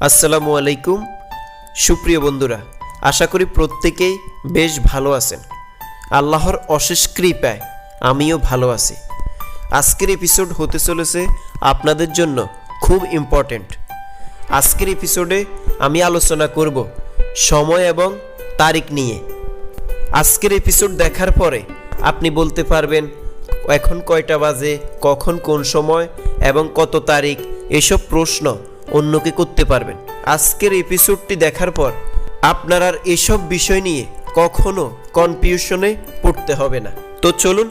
আসসালামু আলাইকুম সুপ্রিয় বন্ধুরা, আশা করি প্রত্যেকেই বেশ ভালো আছেন। আল্লাহর অশেষ কৃপায় আমিও ভালো আছি। আজকের এপিসোড হতে চলেছে আপনাদের জন্য খুব ইম্পর্ট্যান্ট। আজকের এপিসোডে আমি আলোচনা করব সময় এবং তারিখ নিয়ে। আজকের এপিসোড দেখার পরে আপনি বলতে পারবেন এখন কয়টা বাজে, কখন কোন সময় এবং কত তারিখ, এসব প্রশ্ন অন্যকে করতে পারবেন। আজকের এপিসোডটি দেখার পর আপনার আর এসব বিষয় নিয়ে কখনো কনফিউশনে পড়তে হবে না। তো চলুন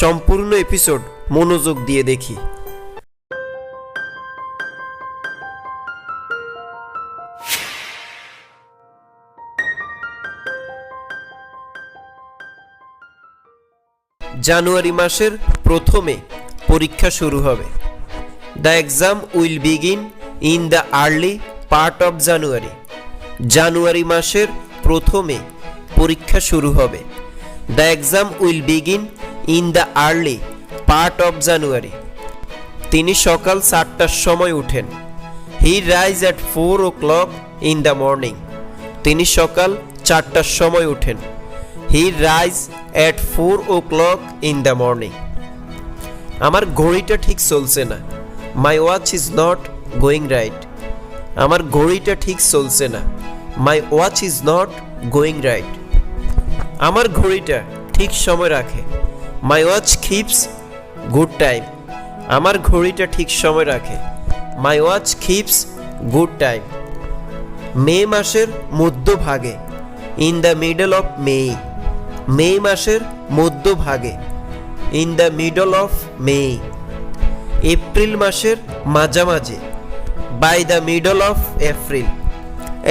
সম্পূর্ণ এপিসোড মনোযোগ দিয়ে দেখি। জানুয়ারি মাসের প্রথমে পরীক্ষা শুরু হবে। The exam will begin in the early part of January. January মাসের প্রথমে পরীক্ষা শুরু হবে। The exam will begin in the early part of January. তিনি সকাল 4টার সময় উঠেন। He rise at 4 o'clock in the morning. তিনি সকাল 4টার সময় উঠেন। He rise at 4 o'clock in the morning. আমার ঘড়িটা ঠিক চলছে না। My watch is not going right. আমার ঘড়িটা ঠিক চলছে না। My watch is not going right. আমার ঘড়িটা ঠিক সময় রাখে। My watch keeps good time. আমার ঘড়িটা ঠিক সময় রাখে। My watch keeps good time. May মাসের মধ্যভাগে in the middle of May. May মাসের মধ্যভাগে in the middle of May. April মাসের মাঝামাঝি by the middle of April.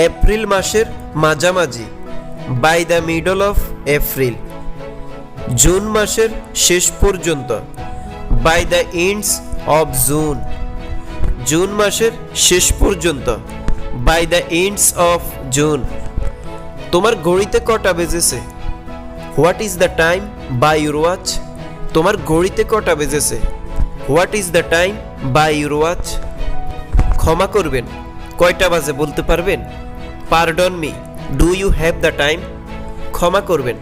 April মাসের মাঝামাঝি by the middle of April. June মাসের শেষ পর্যন্ত by the ends of June. June মাসের শেষ পর্যন্ত by the ends of June. তোমার ঘড়িতে কটা বেজেছে? What is the time by your watch. তোমার ঘড়িতে কটা বেজেছে? What is the time by your watch. ক্ষমা করবেন, কয়টা বাজে বলতে পারবেন? Pardon me, do you have the time. ক্ষমা করবেন,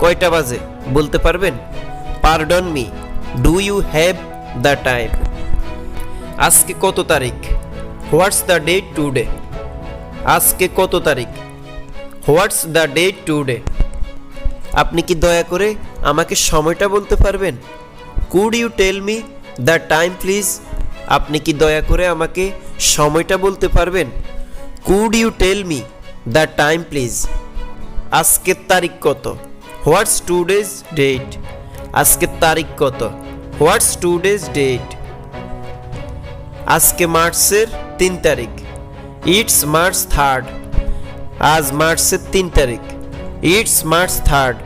কয়টা বাজে বলতে পারবেন? Pardon me, do you have the time. আজকে কত তারিখ? What's the date today. আজকে কত তারিখ? What's the date today. আপনি কি দয়া করে আমাকে সময়টা বলতে পারবেন? Could you tell me the time please. আপনি কি দয়া করে আমাকে সময়টা বলতে পারবেন? Could you tell me the time please. আজকের তারিখ কত? What's today's date. আজকের তারিখ কত? What's today's date. আজকে মার্চের 3 তারিখ। It's March 3rd। আজ মার্চের 3 তারিখ। It's March 3rd।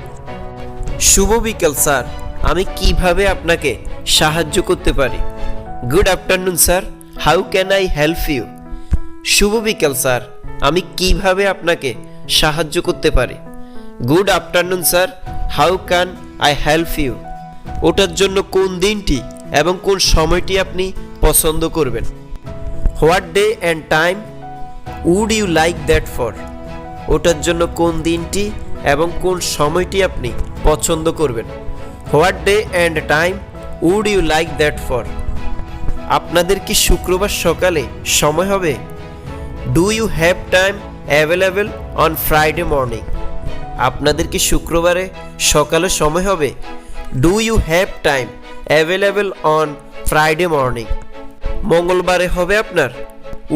শুভ বিকেল স্যার, আমি কিভাবে আপনাকে সাহায্য করতে পারি? Good afternoon sir, how can I help you. শুভ বিকেল স্যার, আমি কিভাবে আপনাকে সাহায্য করতে পারি? Good afternoon sir, how can I help you. ওটার জন্য কোন দিনটি এবং কোন সময়টি আপনি পছন্দ করবেন? What day and time would you like that for. ওটার জন্য কোন দিনটি এবং কোন সময়টি আপনি পছন্দ করবেন? What day and time would you like that for. আপনাদের কি শুক্রবার সকালে সময় হবে? Do you have time available on Friday morning. আপনাদের কি শুক্রবারে সকালে সময় হবে? Do you have time available on Friday morning. মঙ্গলবারে হবে আপনার?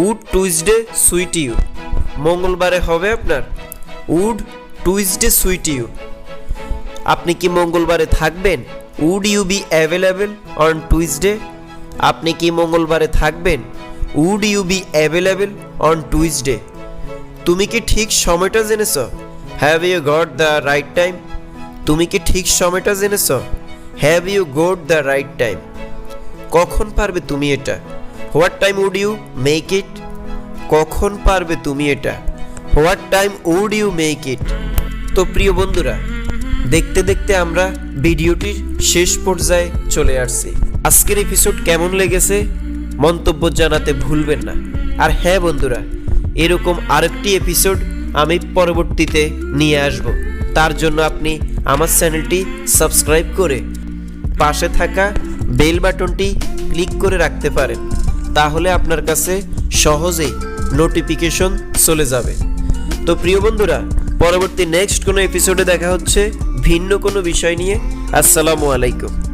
Would Tuesday suit you. মঙ্গলবারে হবে আপনার? Would Tuesday suit you. আপনি কি মঙ্গলবারে থাকবেন? Would you be available on Tuesday. আপনি কি মঙ্গলবারে থাকবেন? Would you be available on Tuesday. তুমি কি ঠিক সময়টা জেনেছ? Have you got the right time. তুমি কি ঠিক সময়টা জেনেছ? Have you got the right time. কখন পারবে তুমি এটা? What time would you make it. কখন পারবে তুমি এটা? What time would you make it. তো প্রিয় বন্ধুরা, দেখতে দেখতে আমরা ভিডিওটির শেষ পর্যায়ে চলে আসছি। আজকের এপিসোড কেমন লেগেছে মন্তব্য জানাতে ভুলবেন না। আর হ্যাঁ বন্ধুরা, এরকম আরেকটি এপিসোড আমি পরবর্তীতে নিয়ে আসব। তার জন্য আপনি আমার চ্যানেলটি সাবস্ক্রাইব করে পাশে থাকা বেল বাটনটি ক্লিক করে রাখতে পারেন, তাহলে আপনার কাছে সহজেই নোটিফিকেশন চলে যাবে। তো প্রিয় বন্ধুরা, পরবর্তী নেক্সট কোনো এপিসোডে দেখা হচ্ছে ভিন্ন কোনো বিষয় নিয়ে। আসসালামু আলাইকুম।